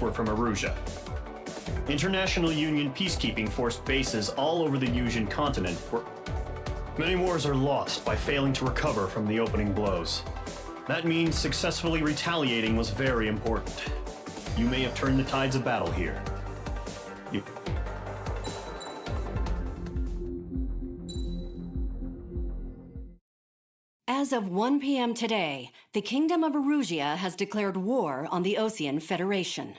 were from Erusia. International Union peacekeeping forced bases all over the Yusian continent where many wars are lost by failing to recover from the opening blows. That means successfully retaliating was very important. You may have turned the tides of battle here. As of 1 p.m. today, the Kingdom of Erusia has declared war on the Osean Federation.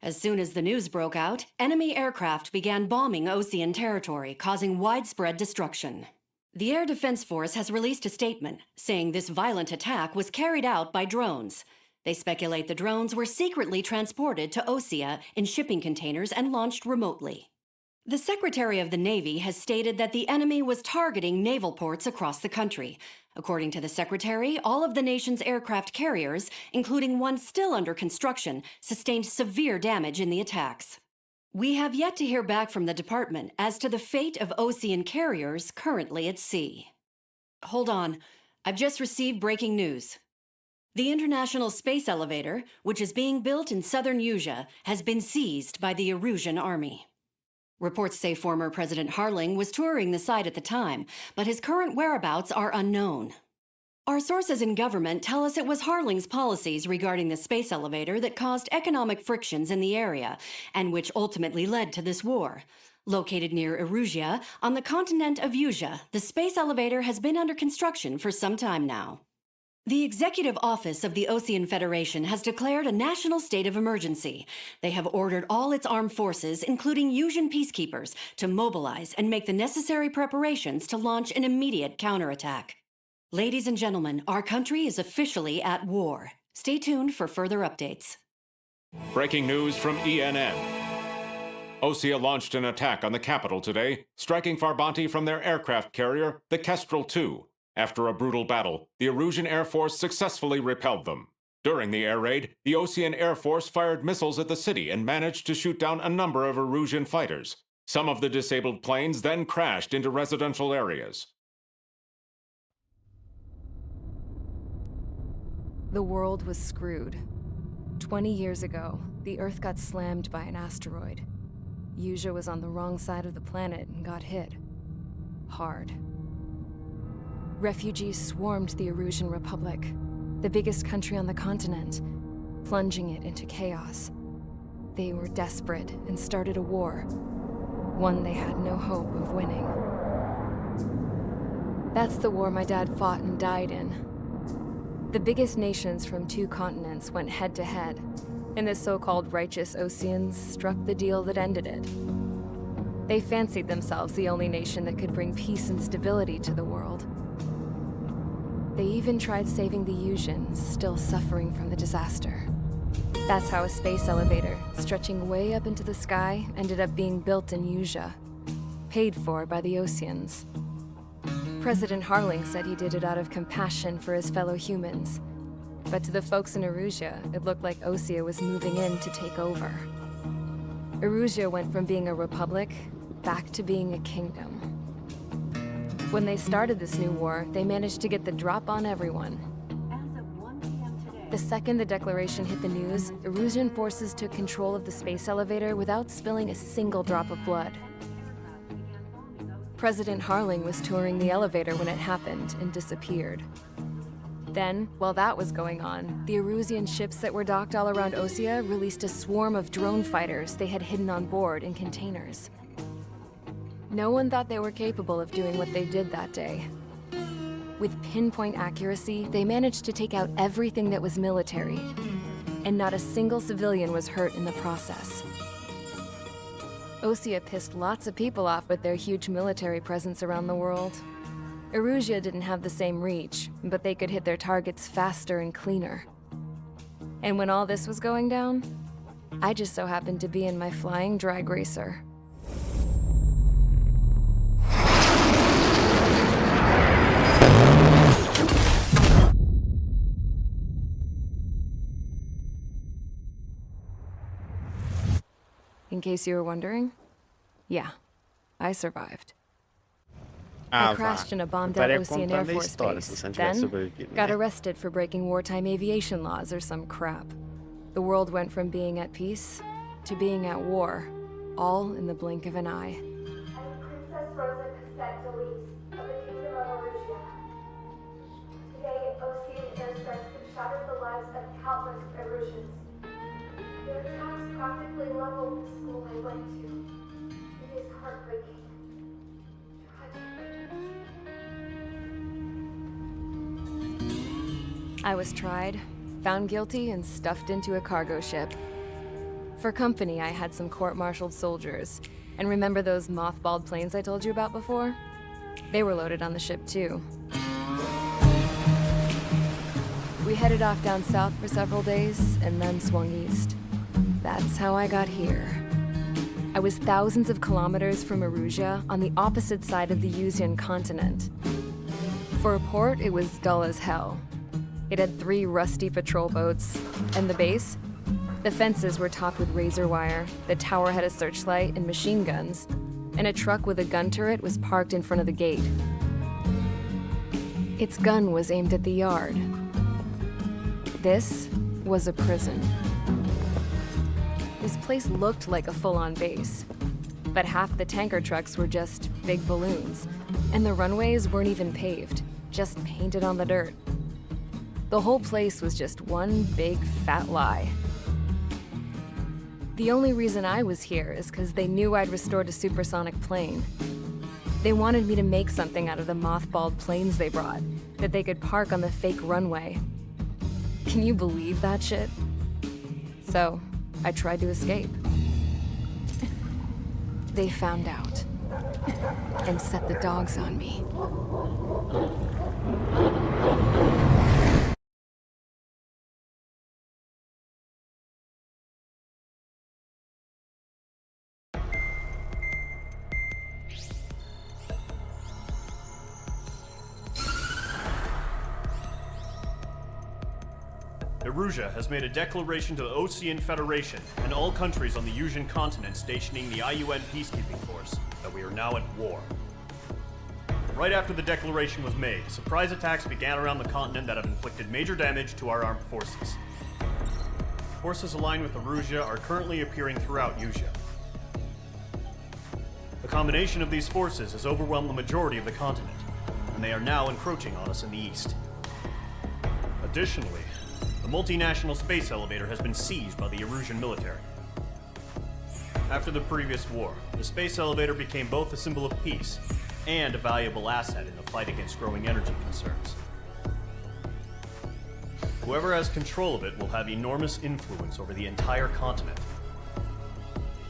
As soon as the news broke out, enemy aircraft began bombing Osean territory, causing widespread destruction. The Air Defense Force has released a statement saying this violent attack was carried out by drones. They speculate the drones were secretly transported to Osea in shipping containers and launched remotely. The Secretary of the Navy has stated that the enemy was targeting naval ports across the country. According to the Secretary, all of the nation's aircraft carriers, including one still under construction, sustained severe damage in the attacks. We have yet to hear back from the department as to the fate of Osean carriers currently at sea. Hold on, I've just received breaking news. The International Space Elevator, which is being built in southern Yusia, has been seized by the Erusian army. Reports say former President Harling was touring the site at the time, but his current whereabouts are unknown. Our sources in government tell us it was Harling's policies regarding the space elevator that caused economic frictions in the area, and which ultimately led to this war. Located near Erusia, on the continent of Yusia, the space elevator has been under construction for some time now. The Executive Office of the Osean Federation has declared a national state of emergency. They have ordered all its armed forces, including Yusian peacekeepers, to mobilize and make the necessary preparations to launch an immediate counterattack. Ladies and gentlemen, our country is officially at war. Stay tuned for further updates. Breaking news from ENN. Osea launched an attack on the capital today, striking Farbanti from their aircraft carrier, the Kestrel II. After a brutal battle, the Erusian Air Force successfully repelled them. During the air raid, the Osean Air Force fired missiles at the city and managed to shoot down a number of Erusian fighters. Some of the disabled planes then crashed into residential areas. The world was screwed. 20 years ago, the Earth got slammed by an asteroid. Yusia was on the wrong side of the planet and got hit. Hard. Refugees swarmed the Erusian Republic, the biggest country on the continent, plunging it into chaos. They were desperate and started a war, one they had no hope of winning. That's the war my dad fought and died in. The biggest nations from 2 continents went head-to-head, and the so-called righteous Oseans struck the deal that ended it. They fancied themselves the only nation that could bring peace and stability to the world. They even tried saving the Yusians, still suffering from the disaster. That's how a space elevator, stretching way up into the sky, ended up being built in Yusia, paid for by the Oseans. President Harling said he did it out of compassion for his fellow humans. But to the folks in Erusia, it looked like Osea was moving in to take over. Erusia went from being a republic back to being a kingdom. When they started this new war, they managed to get the drop on everyone. As of 1 p.m. today, The second the declaration hit the news, Erusian forces took control of the space elevator without spilling a single drop of blood. President Harling was touring the elevator when it happened and disappeared. Then, while that was going on, the Erusian ships that were docked all around Osea released a swarm of drone fighters they had hidden on board in containers. No one thought they were capable of doing what they did that day. With pinpoint accuracy, they managed to take out everything that was military, and not a single civilian was hurt in the process. Osea pissed lots of people off with their huge military presence around the world. Erusia didn't have the same reach, but they could hit their targets faster and cleaner. And when all this was going down, I just so happened to be in my flying drag racer. In case you were wondering, yeah, I survived. I crashed in a bombed-out Osean Air Force base, then got arrested for breaking wartime aviation laws or some crap. The world went from being at peace to being at war, all in the blink of an eye. Princess Rosa Cassette Delete of the Kingdom of Erusia. Today, Ocean airstrikes have shattered the lives of countless Erusians. Their attacks practically leveled the school I went to. It is heartbreaking. Tragic. I was tried, found guilty, and stuffed into a cargo ship. For company, I had some court-martialed soldiers. And remember those mothballed planes I told you about before? They were loaded on the ship, too. We headed off down south for several days, and then swung east. That's how I got here. I was thousands of kilometers from Erusia, on the opposite side of the Yuzian continent. For a port, it was dull as hell. It had 3 rusty patrol boats, and the base? The fences were topped with razor wire, the tower had a searchlight and machine guns, and a truck with a gun turret was parked in front of the gate. Its gun was aimed at the yard. This was a prison. This place looked like a full-on base, but half the tanker trucks were just big balloons, and the runways weren't even paved, just painted on the dirt. The whole place was just one big fat lie. The only reason I was here is because they knew I'd restored a supersonic plane. They wanted me to make something out of the mothballed planes they brought, that they could park on the fake runway. Can you believe that shit? So, I tried to escape. They found out, and set the dogs on me. Erusia has made a declaration to the Ocean Federation and all countries on the Yuzian continent stationing the IUN peacekeeping force that we are now at war. Right after the declaration was made, surprise attacks began around the continent that have inflicted major damage to our armed forces. Forces aligned with Erusia are currently appearing throughout Yusia. The combination of these forces has overwhelmed the majority of the continent, and they are now encroaching on us in the east. Additionally, the multinational space elevator has been seized by the Erusian military. After the previous war, the space elevator became both a symbol of peace and a valuable asset in the fight against growing energy concerns. Whoever has control of it will have enormous influence over the entire continent.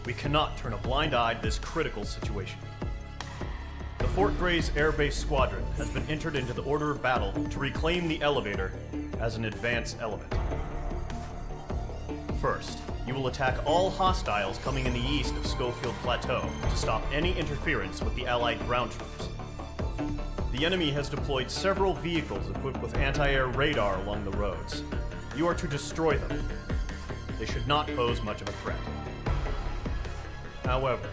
We cannot turn a blind eye to this critical situation. The Fort Gray's Air Base Squadron has been entered into the order of battle to reclaim the elevator as an advance element. First, you will attack all hostiles coming in the east of Schofield Plateau to stop any interference with the Allied ground troops. The enemy has deployed several vehicles equipped with anti-air radar along the roads. You are to destroy them. They should not pose much of a threat. However,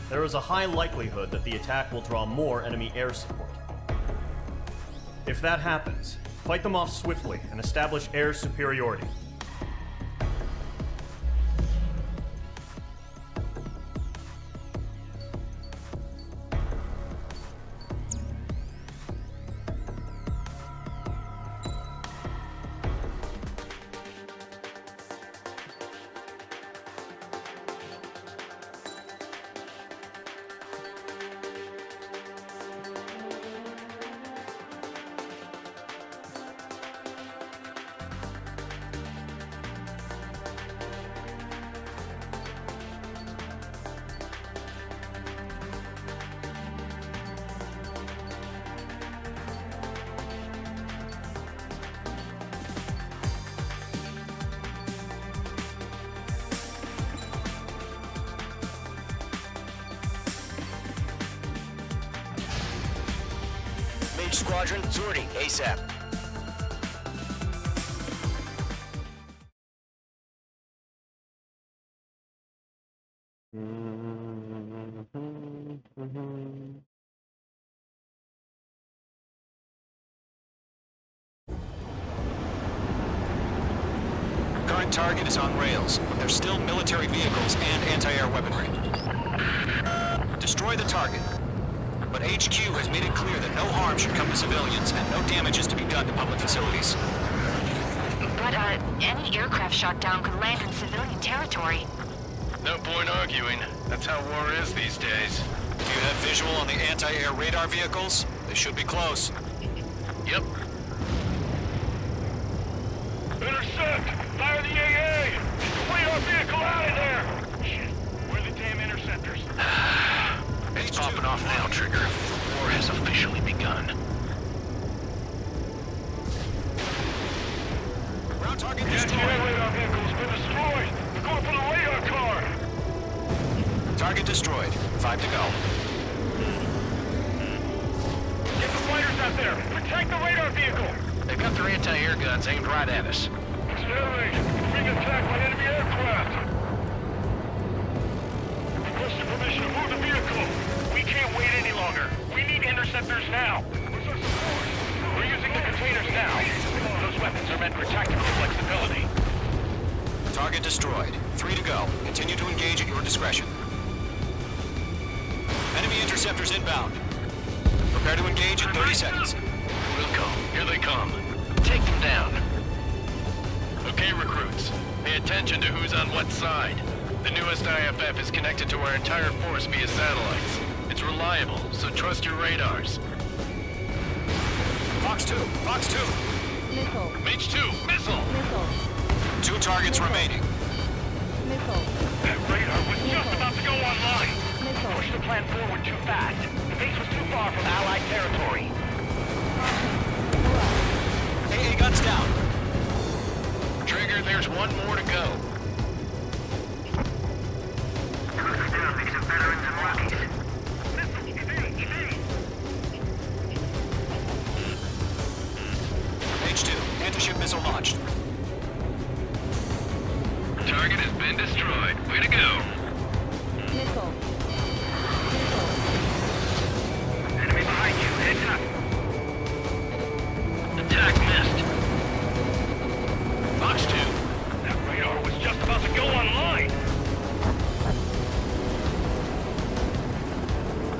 there is a high likelihood that the attack will draw more enemy air support. If that happens, fight them off swiftly and establish air superiority. Squadron sorting ASAP. Current target is on rails, but there's still military vehicles and anti-air weaponry. Destroy the target. But HQ has made it clear that no harm should come to civilians and no damage is to be done to public facilities. But, any aircraft shot down could land in civilian territory. No point arguing. That's how war is these days. Do you have visual on the anti-air radar vehicles? They should be close. Yep. Intercept! Fire the AA! Get our vehicle out of there! Shit, where are the damn interceptors? It's popping off now, Trigger. War has officially begun. Ground target The destroyed. anti-radar vehicle's been destroyed! We're going for the radar car! Target destroyed. 5 to go. Get the fighters out there! Protect the radar vehicle! They've got their anti-air guns aimed right at us. Sterling, we're being attacked by enemy aircraft! Requesting permission to move the vehicle! We can't wait any longer! We need interceptors now! Where's our support? We're using the containers now! Those weapons are meant for tactical flexibility. Target destroyed. 3 to go. Continue to engage at your discretion. Enemy interceptors inbound. Prepare to engage in 30 seconds. We'll go. Here they come. Take them down. Okay, recruits. Pay attention to who's on what side. The newest IFF is connected to our entire force via satellites. It's reliable, so trust your radars. Fox 2. Fox 2. Missile. Mage 2, missile! Missile. 2 targets remaining. Missile. That radar was just about to go online! Missile. Pushed the plan forward too fast. The base was too far from Allied territory. AA guns down. Trigger, there's one more to go. H2. Anti-ship missile launched. Target has been destroyed. Way to go. Missile. Enemy behind you. Heads up. Attack missed. Fox 2. That radar was just about to go online.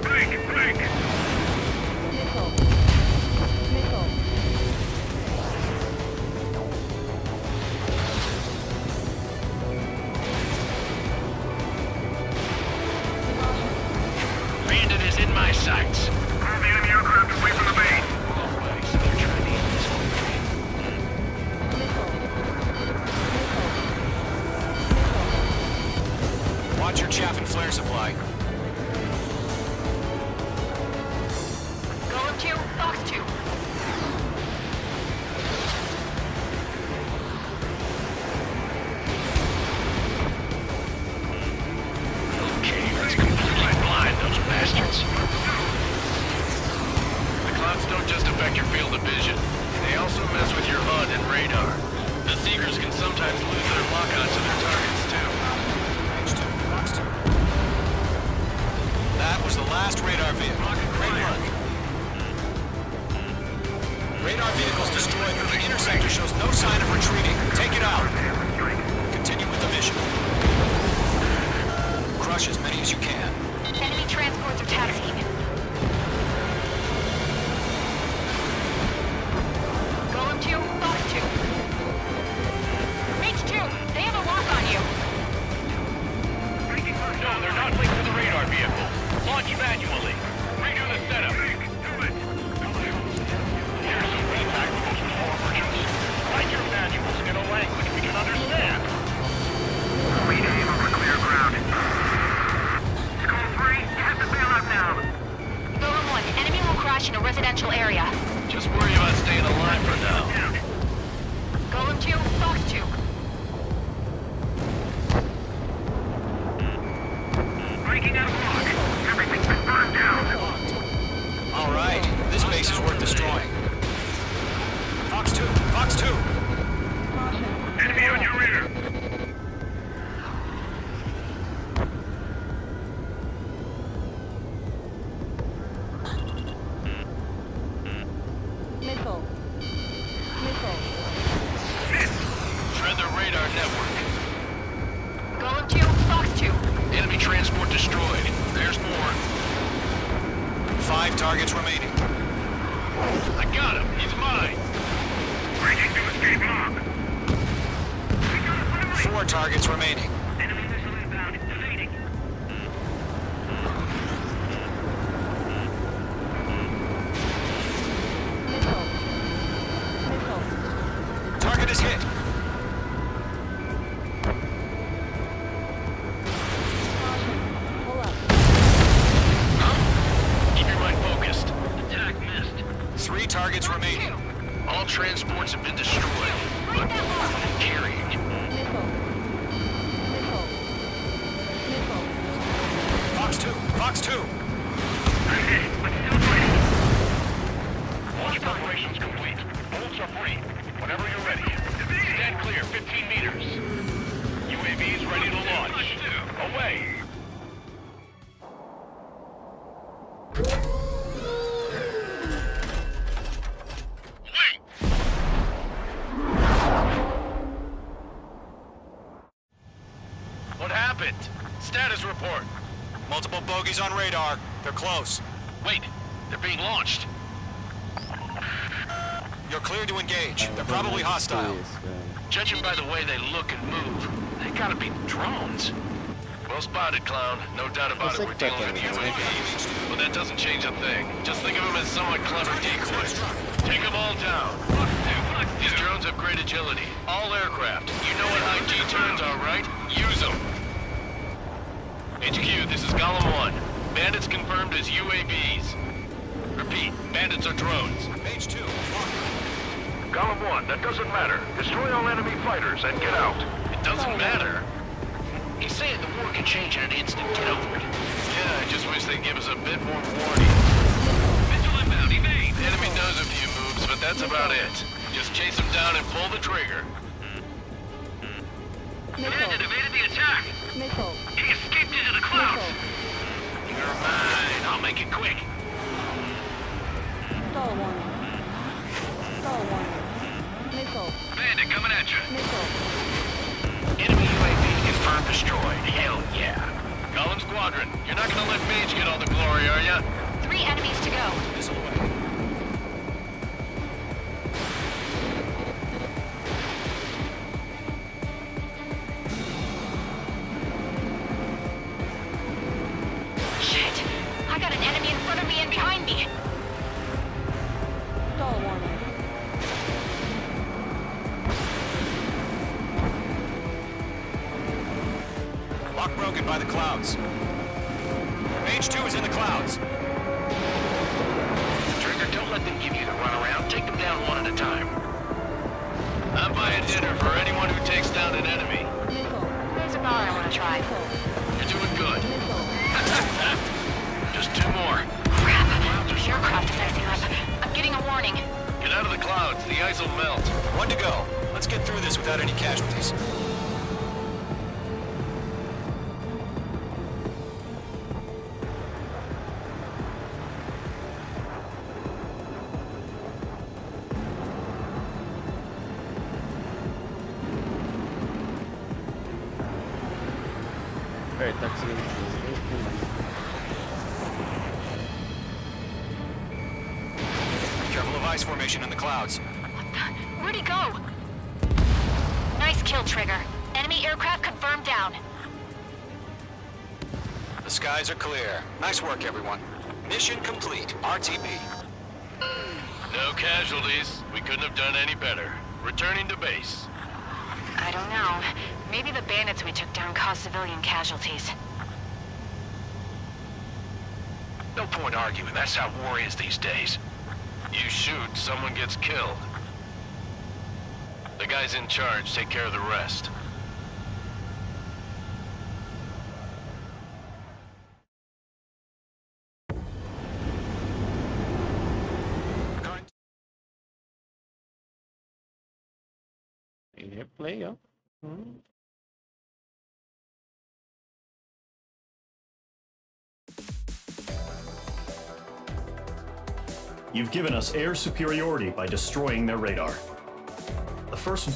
Break! Break! Missile. Missile. Bandit is in my sights. Move the enemy aircraft away from the base. Always, they're trying to end this whole thing. Watch your chaff and flare supply. Golem 2, Fox 2. Okay, let's completely blind those bastards. The clouds don't just affect your field of vision. They also mess with your HUD and radar. The Seekers can sometimes lose their lock-on to their targets, too. H2. Fox 2. That was the last radar vehicle. Great work. Radar vehicle's destroyed, but the interceptor shows no sign of retreating. Take it out. Continue with the mission. Crush as many as you can. Enemy transports are taxiing. Golem 2, Fox 2. Mage 2, they have a lock on you. No, they're not linked to the radar vehicle. Launch manually. Redo the setup. Here's some free tacticals with more versions. Write your manuals in a language we can understand. We aim over clear ground. School 3, you have to bail out now. Golem 1, enemy will crash in a residential area. Just worry about staying alive for now. Golem 2, Fox 2. Breaking out of lock. Everything's been burned down. All right. This base is worth destroying. Fox 2. Fox 2. Enemy on your rear. Missile. Missile. Shred the 5 targets remaining. I got him. He's mine. Breaking to escape log. 4 targets remaining. Enemy missile inbound. Evading. Target is hit. Keep your mind focused. Attack missed. 3 targets remaining. All transports have been destroyed, but carrying. Fox 2. Fox 2. I'm hit, but still fighting. Launch preparations complete. Bolts are free. Whenever you're ready. Stand clear, 15 meters. UAVs ready to launch. Away. What happened? Status report. Multiple bogies on radar. They're close. Wait, they're being launched. You're cleared to engage. They're probably hostile. Judging by the way they look and move, they gotta be drones. Well spotted, clown. No doubt about it, we're dealing with UAVs. But that doesn't change a thing. Just think of them as somewhat clever decoys. Take them all down. These drones have great agility. All aircraft. You know what high G-turns are, right? Use them. HQ, this is Column 1. Bandits confirmed as UAVs. Repeat, bandits are drones. Page 2. Column 1, that doesn't matter. Destroy all enemy fighters and get out. It doesn't matter? He's saying the war can change in an instant. Get over it. Yeah, I just wish they'd give us a bit more warning. Missile inbound, evade! The enemy knows a few moves, but that's about it. Just chase him down and pull the trigger. Bandit evaded the attack. He escaped into the clouds. You're mine. I'll make it quick. Bandit coming at you. Enemy UAV confirmed destroyed. Hell yeah. Column Squadron, you're not gonna let Mage get all the glory, are ya? 3 enemies to go. Missile away. Shit. I got an enemy in front of me and behind me. Lock broken by the clouds. Mage 2 is in the clouds. Trigger, don't let them give you the runaround. Take them down one at a time. I'm buying dinner for anyone who takes down an enemy. There's a bar I want to try. You're doing good. Just 2 more. Crap. Your aircraft is icing up. I'm getting a warning. Get out of the clouds. The ice will melt. 1 to go. Let's get through this without any casualties. Careful of ice formation in the clouds. Where'd he go? Nice kill, Trigger. Enemy aircraft confirmed down. The skies are clear. Nice work, everyone. Mission complete. RTB. No casualties. We couldn't have done any better. Returning to base. I don't know. Maybe the bandits we took down caused civilian casualties. No point arguing. That's how war is these days. You shoot, someone gets killed. The guys in charge take care of the rest. Play, ó. You've given us air superiority by destroying their radar. The first